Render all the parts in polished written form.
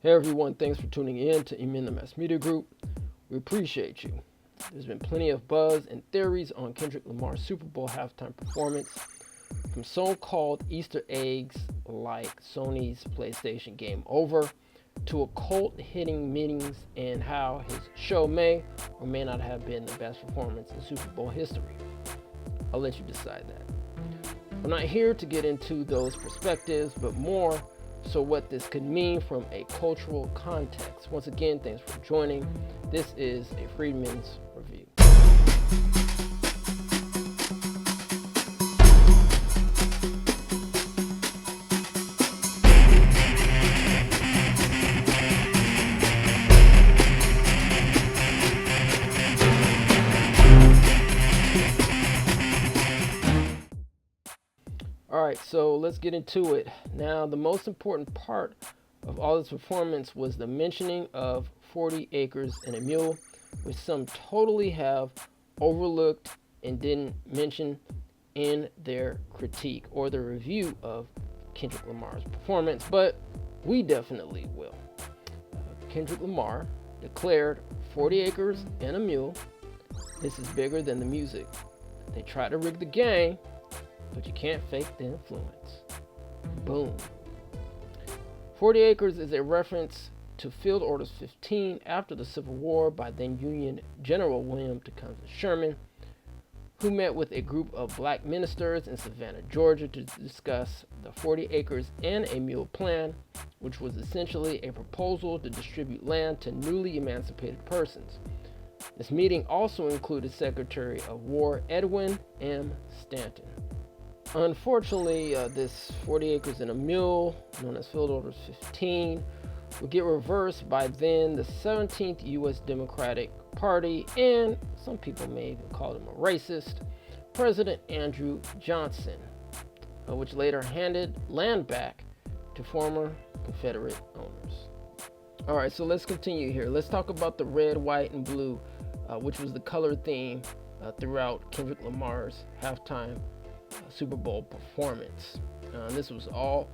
Hey everyone, thanks for tuning in to the Mass Media Group. We appreciate you. There's been plenty of buzz and theories on Kendrick Lamar's Super Bowl halftime performance, from so-called Easter eggs like Sony's PlayStation Game Over, to occult hitting meetings and how his show may or may not have been the best performance in Super Bowl history. I'll let you decide that. I'm not here to get into those perspectives, but more so what this could mean from a cultural context. Once again, thanks for joining. This is a Freedmen's Review. Alright, so let's get into it. Now, the most important part of all this performance was the mentioning of 40 acres and a mule, which some totally have overlooked and didn't mention in their critique or the review of Kendrick Lamar's performance, but we definitely will. Kendrick Lamar declared 40 acres and a mule. This is bigger than the music. They try to rig the game, but you can't fake the influence. Boom. 40 acres is a reference to Field Orders 15 after the Civil War by then Union General William Tecumseh Sherman, who met with a group of black ministers in Savannah, Georgia to discuss the 40 acres and a mule plan, which was essentially a proposal to distribute land to newly emancipated persons. This meeting also included Secretary of War Edwin M. Stanton. Unfortunately, this 40 acres and a mule, known as Field Orders 15, would get reversed by then the 17th U.S. Democratic Party, and some people may even call him a racist, President Andrew Johnson, which later handed land back to former Confederate owners. All right, so let's continue here. Let's talk about the red, white, and blue, which was the color theme throughout Kendrick Lamar's halftime Super Bowl performance. This was all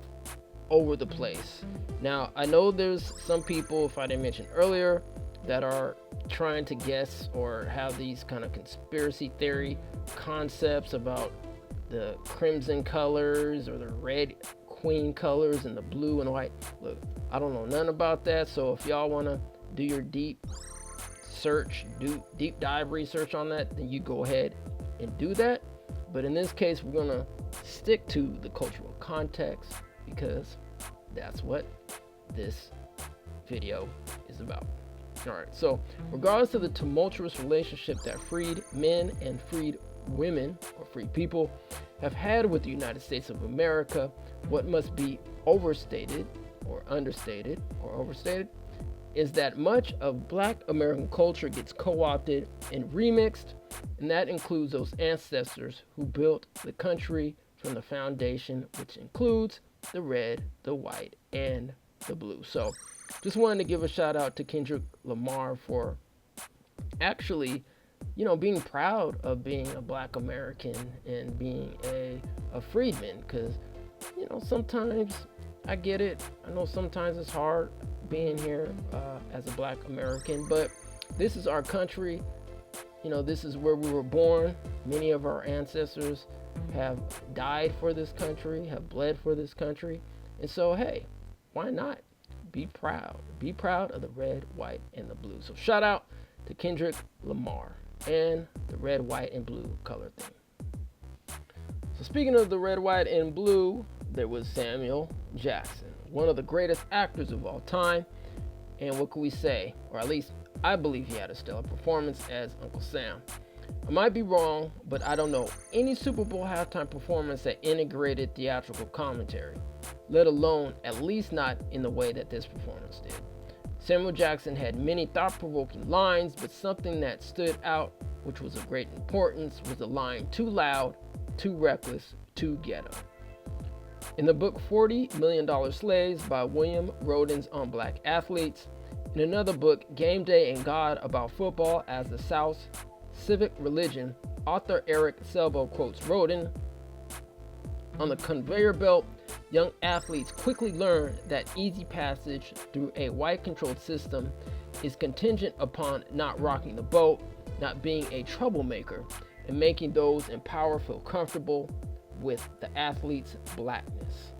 over the place. Now, I know there's some people, if I didn't mention earlier, that are trying to guess or have these kind of conspiracy theory concepts about the crimson colors or the red queen colors and the blue and white. Look, I don't know nothing about that, so if y'all want to do your deep dive research on that, then you go ahead and do that. But in this case, we're going to stick to the cultural context because that's what this video is about. All right, so regardless of the tumultuous relationship that freed men and freed women, or free people, have had with the United States of America, what must be overstated or understated or overstated is that much of Black American culture gets co-opted and remixed, and that includes those ancestors who built the country from the foundation, which includes the red, the white, and the blue. So just wanted to give a shout out to Kendrick Lamar for actually, being proud of being a Black American and being a freedman, because, sometimes I get it. I know sometimes it's hard being here as a Black American, but this is our country. This is where we were born. Many of our ancestors have died for this country, have bled for this country. And so, hey, why not be proud? Be proud of the red, white, and the blue. So shout out to Kendrick Lamar and the red, white, and blue color theme. So speaking of the red, white, and blue, there was Samuel Jackson, one of the greatest actors of all time. And what can we say? Or at least I believe he had a stellar performance as Uncle Sam. I might be wrong, but I don't know any Super Bowl halftime performance that integrated theatrical commentary, let alone at least not in the way that this performance did. Samuel Jackson had many thought-provoking lines, but something that stood out, which was of great importance, was the line "too loud, too reckless, too ghetto." In the book $40 Million Slaves by William Rodins on Black athletes, in another book, Game Day and God about football as the South's civic religion, author Eric Selbo quotes Rodin, On the conveyor belt, young athletes quickly learn that easy passage through a white-controlled system is contingent upon not rocking the boat, not being a troublemaker, and making those in power feel comfortable with the athlete's blackness.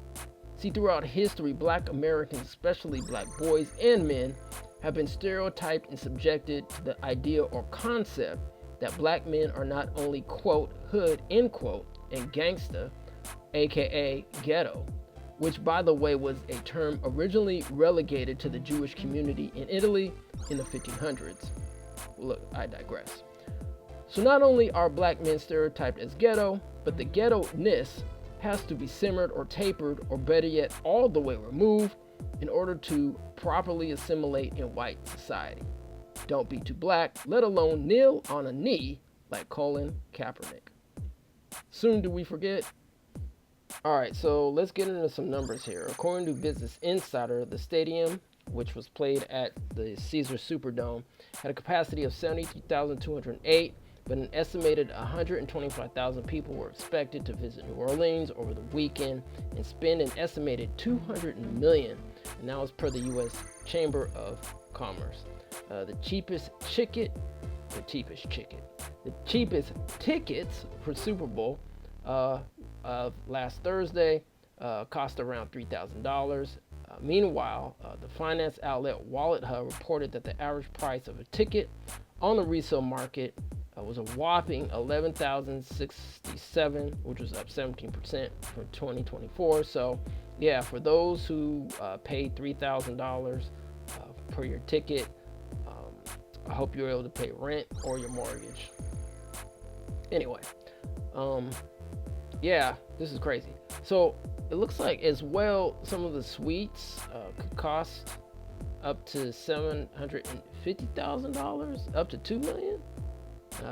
See, throughout history, black Americans, especially black boys and men, have been stereotyped and subjected to the idea or concept that black men are not only, quote, hood, end quote, and gangsta, aka ghetto, which, by the way, was a term originally relegated to the Jewish community in Italy in the 1500s. Look, I digress. So not only are black men stereotyped as ghetto, but the ghetto-ness has to be simmered or tapered, or better yet, all the way removed in order to properly assimilate in white society. Don't be too black, let alone kneel on a knee like Colin Kaepernick. Soon do we forget? Alright, so let's get into some numbers here. According to Business Insider, the stadium, which was played at the Caesars Superdome, had a capacity of 73,208, but an estimated 125,000 people were expected to visit New Orleans over the weekend and spend an estimated $200 million, and that was per the U.S. Chamber of Commerce. The cheapest tickets for Super Bowl last Thursday cost around $3,000. Meanwhile, the finance outlet WalletHub reported that the average price of a ticket on the resale market was a whopping $11,067, which was up 17% from 2024. So, yeah, for those who paid $3,000 per your ticket, I hope you're able to pay rent or your mortgage. Anyway, yeah, this is crazy. So it looks like as well some of the suites could cost up to $750,000, up to $2 million.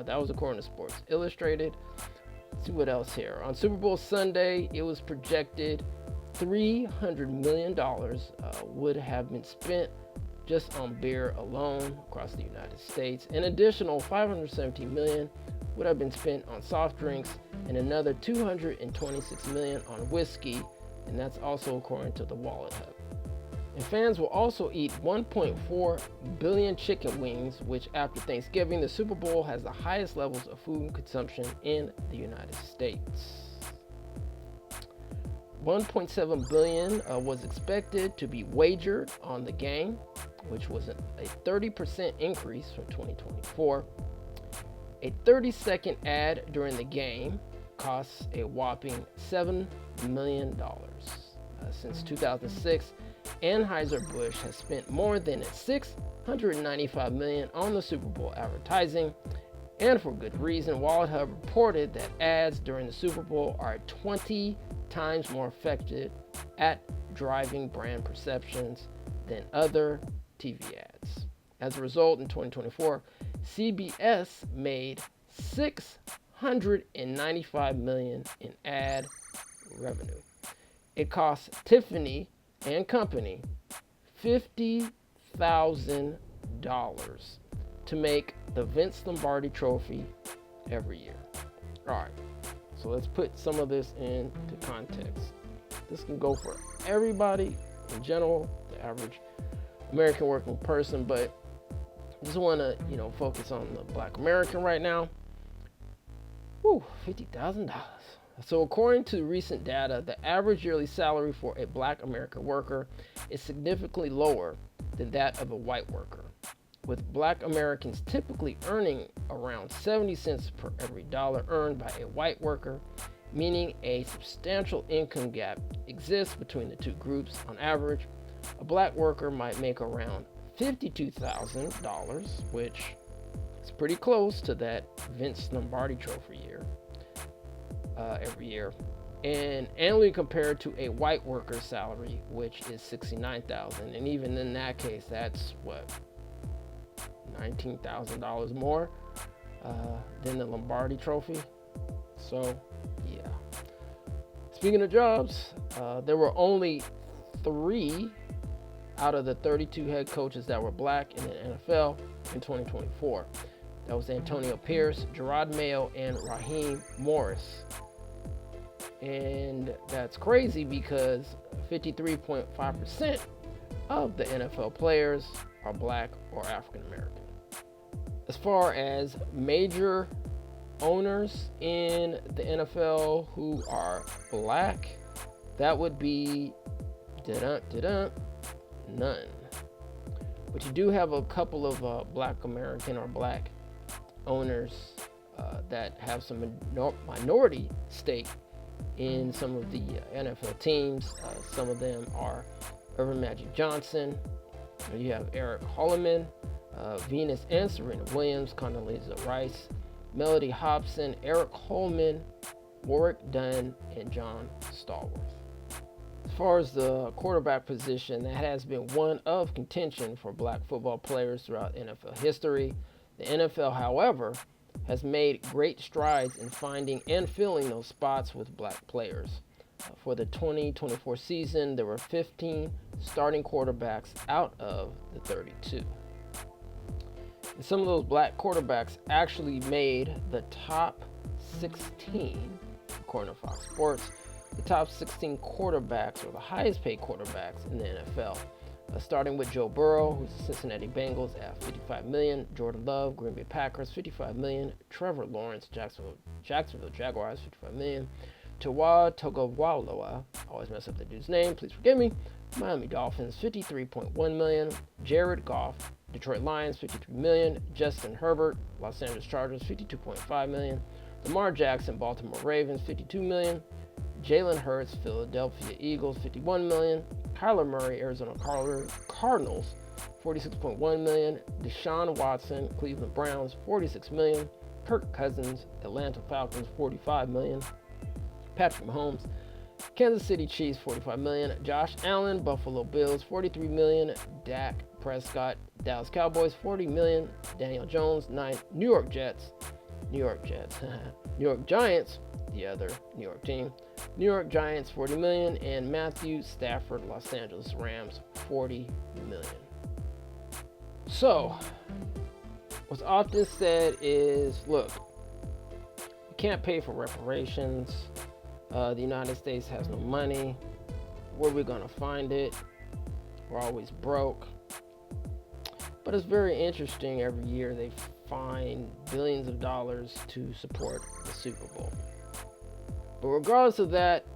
That was according to Sports Illustrated. Let's see what else here. On Super Bowl Sunday, it was projected $300 million would have been spent just on beer alone across the United States. An additional $517 million would have been spent on soft drinks, and another $226 million on whiskey, and that's also according to the WalletHub. And fans will also eat 1.4 billion chicken wings, which after Thanksgiving, the Super Bowl has the highest levels of food consumption in the United States. 1.7 billion was expected to be wagered on the game, which was a 30% increase from 2024. A 30-second ad during the game costs a whopping $7 million. Since 2006, Anheuser-Busch has spent more than $695 million on the Super Bowl advertising, and for good reason. WalletHub reported that ads during the Super Bowl are 20 times more effective at driving brand perceptions than other TV ads. As a result, in 2024, CBS made $695 million in ad revenue. It cost Tiffany and Company $50,000 to make the Vince Lombardi Trophy every year. All right, so let's put some of this into context. This can go for everybody in general, the average American working person, but I just want to, focus on the Black American right now. Woo, $50,000. So according to recent data, the average yearly salary for a Black American worker is significantly lower than that of a white worker, with Black Americans typically earning around 70 cents per every dollar earned by a white worker, meaning a substantial income gap exists between the two groups. On average, a Black worker might make around $52,000, which is pretty close to that Vince Lombardi Trophy year. Every year, and annually compared to a white worker's salary, which is $69,000, and even in that case, that's what, $19,000 more than the Lombardi Trophy. So, yeah. Speaking of jobs, there were only 3 out of the 32 head coaches that were Black in the NFL in 2024. That was Antonio Pierce, Gerard Mayo, and Raheem Morris. And that's crazy because 53.5% of the NFL players are black or African American. As far as major owners in the NFL who are black, that would be none. But you do have a couple of black American or black owners that have some minority stake in some of the NFL teams. Some of them are Irvin Magic Johnson. You have Eric Holloman, Venus and Serena Williams, Condoleezza Rice, Melody Hobson, Eric Holman, Warwick Dunn, and John Stallworth. As far as the quarterback position, that has been one of contention for black football players throughout NFL history. The NFL, however, has made great strides in finding and filling those spots with black players. For the 2024 season, there were 15 starting quarterbacks out of the 32. And some of those black quarterbacks actually made the top 16, according to Fox Sports. The top 16 quarterbacks, or the highest paid quarterbacks in the NFL. Starting with Joe Burrow, who's the Cincinnati Bengals at $55 million. Jordan Love, Green Bay Packers, $55 million. Trevor Lawrence, Jacksonville Jaguars, $55 million. Tua Tagovailoa, I always mess up the dude's name, please forgive me. Miami Dolphins, $53.1 million. Jared Goff, Detroit Lions, $53 million. Justin Herbert, Los Angeles Chargers, $52.5 million. Lamar Jackson, Baltimore Ravens, $52 million. Jalen Hurts, Philadelphia Eagles, $51 million. Kyler Murray, Arizona Cardinals, $46.1 million. Deshaun Watson, Cleveland Browns, $46 million. Kirk Cousins, Atlanta Falcons, $45 million. Patrick Mahomes, Kansas City Chiefs, $45 million. Josh Allen, Buffalo Bills, $43 million. Dak Prescott, Dallas Cowboys, $40 million. Daniel Jones, New York Giants, the other New York team. New York Giants, $40 million, and Matthew Stafford, Los Angeles Rams, $40 million. So, what's often said is, look, you can't pay for reparations. The United States has no money. Where are we going to find it? We're always broke. But it's very interesting. Every year they find billions of dollars to support the Super Bowl. But regardless of that,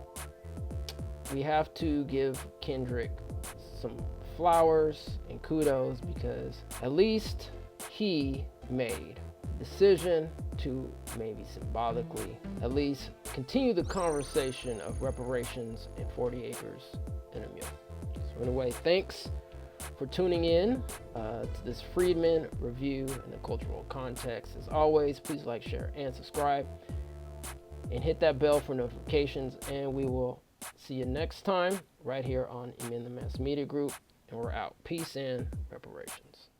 we have to give Kendrick some flowers and kudos, because at least he made the decision to, maybe symbolically, at least continue the conversation of reparations and 40 acres and a mule. So anyway, thanks for tuning in to this Freedmen review in the cultural context. As always, please like, share, and subscribe. And hit that bell for notifications, and we will see you next time right here on In the Mass Media Group. And we're out. Peace and reparations.